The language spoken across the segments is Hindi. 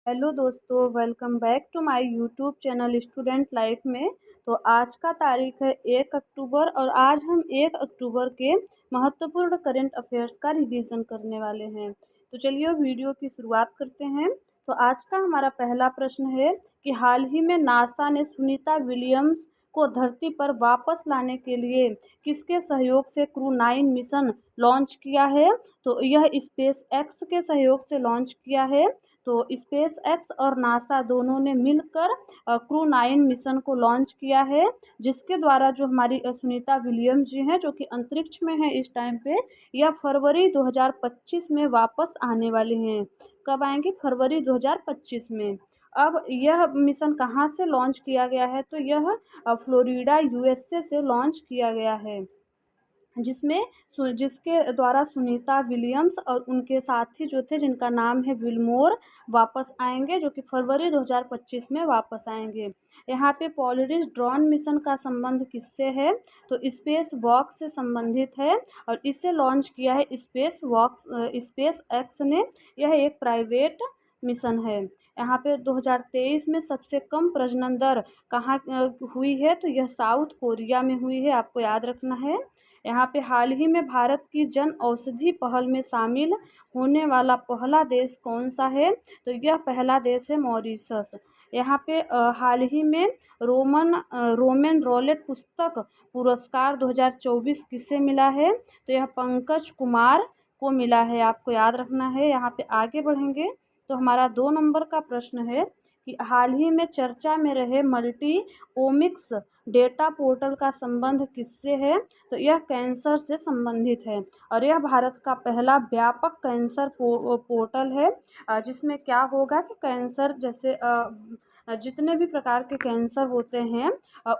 हेलो दोस्तों, welcome back to my YouTube channel student life में। तो आज का तारीख है 1 अक्टूबर और आज हम 1 अक्टूबर के महत्वपूर्ण करंट अफेयर्स का रिवीजन करने वाले हैं। तो चलिए वीडियो की शुरुआत करते हैं। तो आज का हमारा पहला प्रश्न है कि हाल ही में नासा ने सुनीता विलियम्स को धरती पर वापस लाने के लिए किसके सहयोग से क्रू 9 मिशन लॉन्च किया है। तो यह स्पेस एक्स के सहयोग से लॉन्च किया है। तो स्पेस एक्स और नासा दोनों ने मिलकर क्रू 9 मिशन को लॉन्च किया है, जिसके द्वारा जो हमारी सुनीता विलियम्स जी हैं जो कि अंतरिक्ष में हैं इस टाइम पे, यह फरवरी 2025 में वापस आने वाले हैं। कब आएंगे? फरवरी 2025 में। अब यह मिशन कहाँ से लॉन्च किया गया है? तो यह फ्लोरिडा यूएसए से लॉन्च किया गया है, जिसके द्वारा सुनीता विलियम्स और उनके साथी जो थे जिनका नाम है विलमोर वापस आएंगे, जो कि फरवरी 2025 में वापस आएंगे। यहाँ पे पोलरिस ड्रोन मिशन का संबंध किससे है? तो स्पेस वॉक से संबंधित है और इसे लॉन्च किया है स्पेस एक्स ने। यह एक प्राइवेट मिशन है। यहाँ पे 2023 में सबसे कम प्रजनन दर कहाँ हुई है? तो यह साउथ कोरिया में हुई है, आपको याद रखना है। यहाँ पे हाल ही में भारत की जन औषधि पहल में शामिल होने वाला पहला देश कौन सा है? तो यह पहला देश है मॉरिशस। यहाँ पे हाल ही में रोमन रॉलेट पुस्तक पुरस्कार 2024 किसे मिला है? तो यह पंकज कुमार को मिला है, आपको याद रखना है। यहाँ पे आगे बढ़ेंगे तो हमारा 2 नंबर का प्रश्न है कि हाल ही में चर्चा में रहे मल्टी ओमिक्स डेटा पोर्टल का संबंध किससे है? तो यह कैंसर से संबंधित है और यह भारत का पहला व्यापक कैंसर पोर्टल है, जिसमें क्या होगा कि कैंसर जैसे जितने भी प्रकार के कैंसर होते हैं,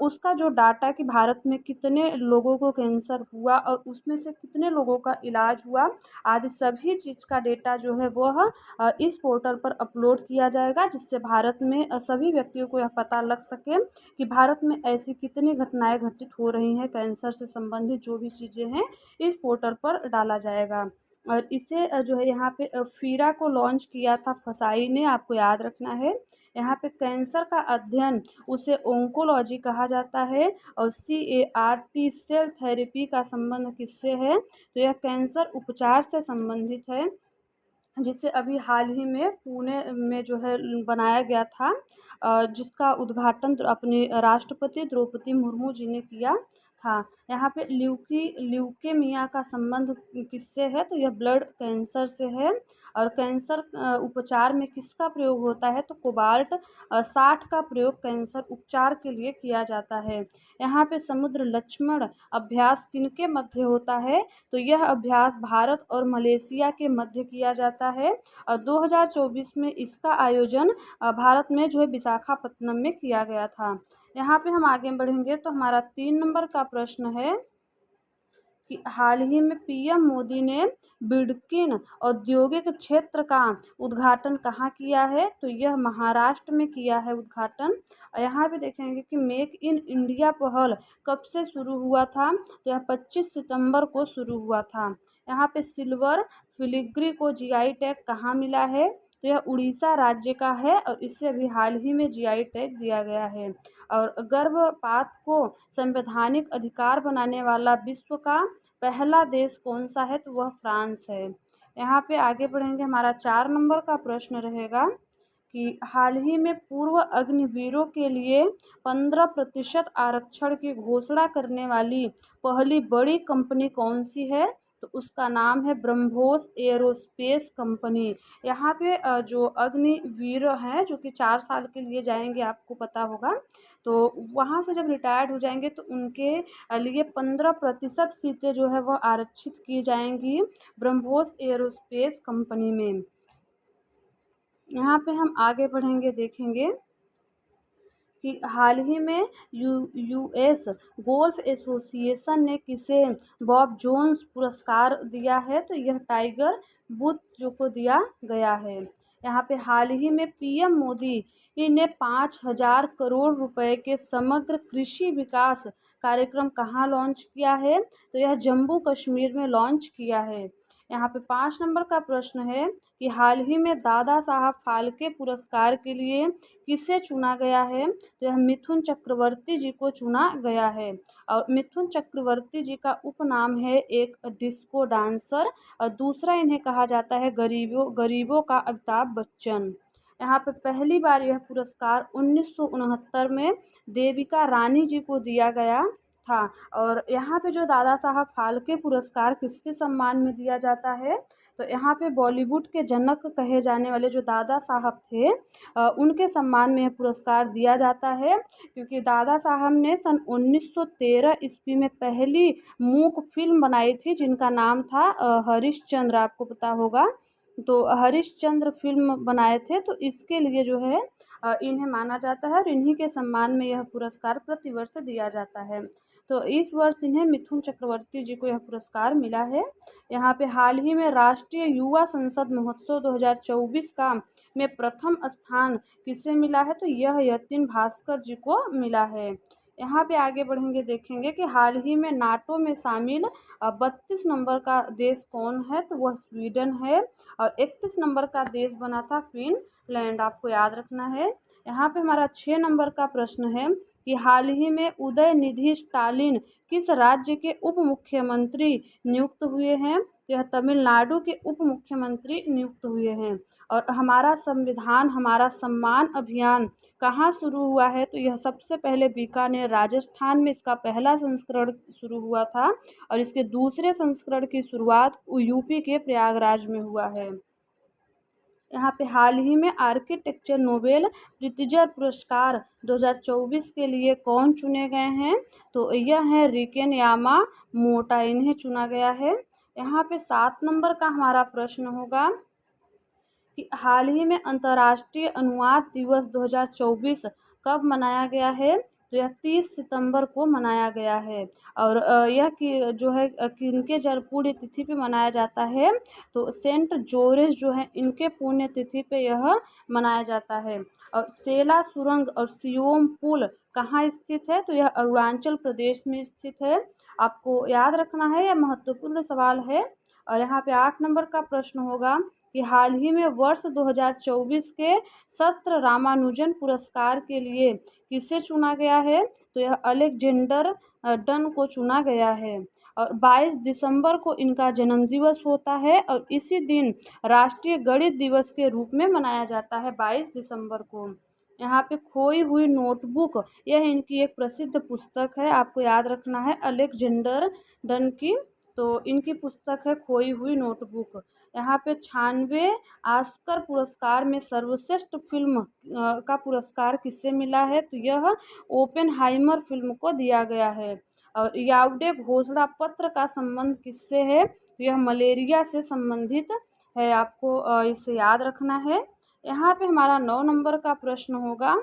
उसका जो डाटा कि भारत में कितने लोगों को कैंसर हुआ और उसमें से कितने लोगों का इलाज हुआ आदि सभी चीज़ का डेटा जो है वह इस पोर्टल पर अपलोड किया जाएगा, जिससे भारत में सभी व्यक्तियों को यह पता लग सके कि भारत में ऐसी कितनी घटनाएं घटित हो रही हैं। कैंसर से संबंधित जो भी चीज़ें हैं इस पोर्टल पर डाला जाएगा। और इसे जो है यहाँ पे फीरा को लॉन्च किया था फसाई ने, आपको याद रखना है। यहाँ पे कैंसर का अध्ययन उसे ओंकोलॉजी कहा जाता है और CAR-T सेल थेरेपी का संबंध किससे है? तो यह कैंसर उपचार से संबंधित है, जिसे अभी हाल ही में पुणे में जो है बनाया गया था, जिसका उद्घाटन अपने राष्ट्रपति द्रौपदी मुर्मू जी ने किया था। यहाँ पे ल्यूकेमिया का संबंध किससे है? तो यह ब्लड कैंसर से है। और कैंसर उपचार में किसका प्रयोग होता है? तो कोबाल्ट 60 का प्रयोग कैंसर उपचार के लिए किया जाता है। यहाँ पे समुद्र लक्ष्मण अभ्यास किनके मध्य होता है? तो यह अभ्यास भारत और मलेशिया के मध्य किया जाता है और 2024 में इसका आयोजन भारत में जो है विशाखापत्तनम में किया गया था। यहाँ पे हम आगे बढ़ेंगे तो हमारा 3 नंबर का प्रश्न है कि हाल ही में PM मोदी ने बिडकिन औद्योगिक क्षेत्र का उद्घाटन कहाँ किया है? तो यह महाराष्ट्र में किया है उद्घाटन। यहाँ पे देखेंगे कि मेक इन इंडिया पहल कब से शुरू हुआ था? तो यह 25 सितंबर को शुरू हुआ था। यहाँ पे सिल्वर फिलिग्री को GI टैग कहाँ मिला है? तो यह उड़ीसा राज्य का है और इसे अभी हाल ही में GI टैग दिया गया है। और गर्भपात को संवैधानिक अधिकार बनाने वाला विश्व का पहला देश कौन सा है? तो वह फ्रांस है। यहाँ पे आगे बढ़ेंगे, हमारा 4 नंबर का प्रश्न रहेगा कि हाल ही में पूर्व अग्निवीरों के लिए 15% आरक्षण की घोषणा करने वाली पहली बड़ी कंपनी कौन सी है? तो उसका नाम है ब्रह्मोस एरोस्पेस कंपनी। यहाँ पे जो अग्निवीर हैं जो कि 4 साल के लिए जाएंगे, आपको पता होगा, तो वहाँ से जब रिटायर्ड हो जाएंगे तो उनके लिए 15% सीटें जो है वह आरक्षित की जाएंगी ब्रह्मोस एरोस्पेस कंपनी में। यहाँ पे हम आगे बढ़ेंगे, देखेंगे कि हाल ही में US गोल्फ एसोसिएशन ने किसे बॉब जोन्स पुरस्कार दिया है? तो यह टाइगर वुड्स जो को दिया गया है। यहाँ पे हाल ही में PM मोदी ने 5,000 करोड़ रुपए के समग्र कृषि विकास कार्यक्रम कहाँ लॉन्च किया है? तो यह जम्मू कश्मीर में लॉन्च किया है। यहाँ पे 5 नंबर का प्रश्न है कि हाल ही में दादा साहब फाल्के पुरस्कार के लिए किसे चुना गया है? तो यह मिथुन चक्रवर्ती जी को चुना गया है। और मिथुन चक्रवर्ती जी का उपनाम है एक डिस्को डांसर, और दूसरा इन्हें कहा जाता है गरीबों गरीबों का अमिताभ बच्चन। यहाँ पे पहली बार यह पुरस्कार 1969 में देविका रानी जी को दिया गया था। और यहाँ पे जो दादा साहब फाल्के पुरस्कार किसके सम्मान में दिया जाता है? तो यहाँ पे बॉलीवुड के जनक कहे जाने वाले जो दादा साहब थे, उनके सम्मान में यह पुरस्कार दिया जाता है, क्योंकि दादा साहब ने सन 1913 ईस्वी में पहली मूक फिल्म बनाई थी जिनका नाम था हरिश्चंद्र, आपको पता होगा। तो हरिश्चंद्र फिल्म बनाए थे, तो इसके लिए जो है इन्हें माना जाता है और इन्हीं के सम्मान में यह पुरस्कार प्रतिवर्ष दिया जाता है। तो इस वर्ष इन्हें मिथुन चक्रवर्ती जी को यह पुरस्कार मिला है। यहाँ पे हाल ही में राष्ट्रीय युवा संसद महोत्सव 2024 का में प्रथम स्थान किसे मिला है? तो यह यतिन भास्कर जी को मिला है। यहाँ पे आगे बढ़ेंगे, देखेंगे कि हाल ही में नाटो में शामिल 32 नंबर का देश कौन है? तो वह स्वीडन है। और 31 नंबर का देश बना था फिनलैंड, आपको याद रखना है। यहाँ पे हमारा 6 नंबर का प्रश्न है कि हाल ही में उदयनिधि स्टालिन किस राज्य के उप मुख्यमंत्री नियुक्त हुए हैं? यह तमिलनाडु के उप मुख्यमंत्री नियुक्त हुए हैं। और हमारा संविधान हमारा सम्मान अभियान कहाँ शुरू हुआ है? तो यह सबसे पहले बीकानेर राजस्थान में इसका पहला संस्करण शुरू हुआ था, और इसके दूसरे संस्करण की शुरुआत यूपी के प्रयागराज में हुआ है। यहाँ पे हाल ही में आर्किटेक्चर नोबेल प्रित्जर पुरस्कार 2024 के लिए कौन चुने गए हैं? तो यह है रिकेन यामामोटा, इन्हें चुना गया है। यहाँ पे 7 नंबर का हमारा प्रश्न होगा कि हाल ही में अंतर्राष्ट्रीय अनुवाद दिवस 2024 कब मनाया गया है? तो यह 30 सितंबर को मनाया गया है। और यह कि जो है किनके पुण्य तिथि पे मनाया जाता है? तो सेंट जोरेस जो है इनके पुण्य तिथि पे यह मनाया जाता है। और सेला सुरंग और सियोम पुल कहाँ स्थित है? तो यह अरुणाचल प्रदेश में स्थित है। आपको याद रखना है, यह महत्वपूर्ण सवाल है। और यहाँ पे 8 नंबर का प्रश्न होगा कि हाल ही में वर्ष 2024 के शस्त्र रामानुजन पुरस्कार के लिए किसे चुना गया है? तो यह अलेक्जेंडर डन को चुना गया है। और 22 दिसंबर को इनका जन्मदिवस होता है, और इसी दिन राष्ट्रीय गणित दिवस के रूप में मनाया जाता है 22 दिसंबर को। यहाँ पे खोई हुई नोटबुक, यह इनकी एक प्रसिद्ध पुस्तक है, आपको याद रखना है अलेक्जेंडर डन की। तो इनकी पुस्तक है खोई हुई नोटबुक। यहाँ पे 96 ऑस्कर पुरस्कार में सर्वश्रेष्ठ फिल्म का पुरस्कार किसे मिला है? तो यह ओपेनहाइमर फिल्म को दिया गया है। और यावडे घोषणा पत्र का संबंध किससे है? तो यह मलेरिया से संबंधित है, आपको इसे याद रखना है। यहाँ पे हमारा 9 नंबर का प्रश्न होगा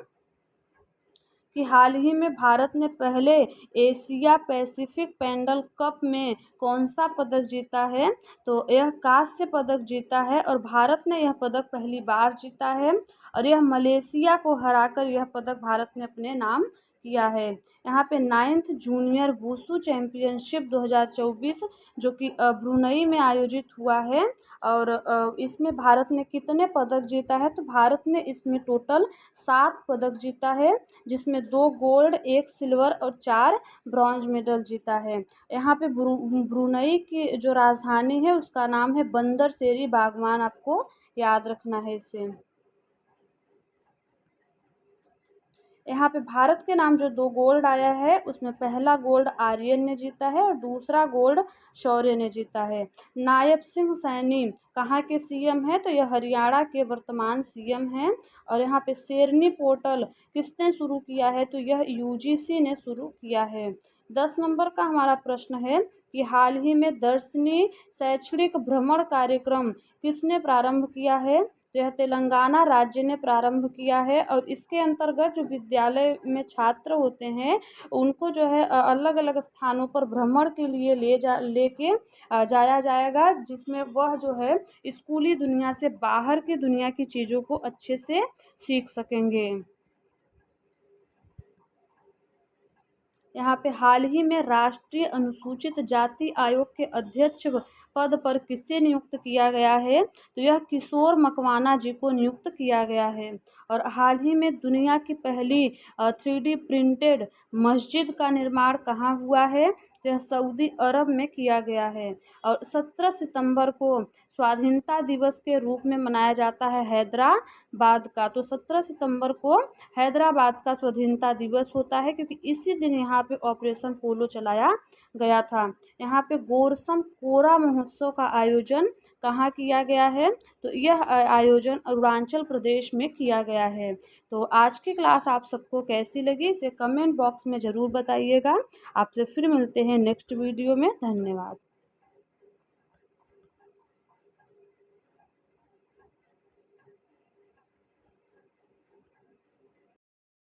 कि हाल ही में भारत ने पहले एशिया पैसिफिक पेंडल कप में कौन सा पदक जीता है? तो यह कांस्य पदक जीता है, और भारत ने यह पदक पहली बार जीता है, और यह मलेशिया को हराकर यह पदक भारत ने अपने नाम किया है। यहाँ पे 9th जूनियर वुशु चैम्पियनशिप 2024 जो कि ब्रुनई में आयोजित हुआ है, और इसमें भारत ने कितने पदक जीता है? तो भारत ने इसमें टोटल 7 पदक जीता है, जिसमें 2 गोल्ड, 1 सिल्वर और 4 ब्रॉन्ज मेडल जीता है। यहाँ पे ब्रुनई की जो राजधानी है उसका नाम है बंदर शेरी बागवान, आपको याद रखना है इसे। यहाँ पे भारत के नाम जो 2 गोल्ड आया है उसमें पहला गोल्ड आर्यन ने जीता है और दूसरा गोल्ड शौर्य ने जीता है। नायब सिंह सैनी कहाँ के सीएम है? तो यह हरियाणा के वर्तमान सीएम हैं। और यहाँ पे शेरनी पोर्टल किसने शुरू किया है? तो यह यूजीसी ने शुरू किया है। 10 नंबर का हमारा प्रश्न है कि हाल ही में दर्शनी शैक्षणिक भ्रमण कार्यक्रम किसने प्रारंभ किया है? तो यह तेलंगाना राज्य ने प्रारंभ किया है, और इसके अंतर्गत जो विद्यालय में छात्र होते हैं उनको जो है अलग अलग स्थानों पर भ्रमण के लिए लेके जाया जाएगा, जिसमें वह जो है स्कूली दुनिया से बाहर की दुनिया की चीज़ों को अच्छे से सीख सकेंगे। यहाँ पे हाल ही में राष्ट्रीय अनुसूचित जाति आयोग के अध्यक्ष पद पर किसे नियुक्त किया गया है, तो यह किशोर मकवाना जी को नियुक्त किया गया है। और हाल ही में दुनिया की पहली 3D प्रिंटेड मस्जिद का निर्माण कहाँ हुआ है, तो यह सऊदी अरब में किया गया है। और 17 सितंबर को स्वाधीनता दिवस के रूप में मनाया जाता है हैदराबाद का। तो 17 सितंबर को हैदराबाद का स्वाधीनता दिवस होता है, क्योंकि इसी दिन यहाँ पे ऑपरेशन पोलो चलाया गया था। यहाँ पे गोरसम कोरा महोत्सव का आयोजन कहाँ किया गया है, तो यह आयोजन अरुणाचल प्रदेश में किया गया है। तो आज की क्लास आप सबको कैसी लगी, इसे कमेंट बॉक्स में ज़रूर बताइएगा। आपसे फिर मिलते हैं नेक्स्ट वीडियो में। धन्यवाद।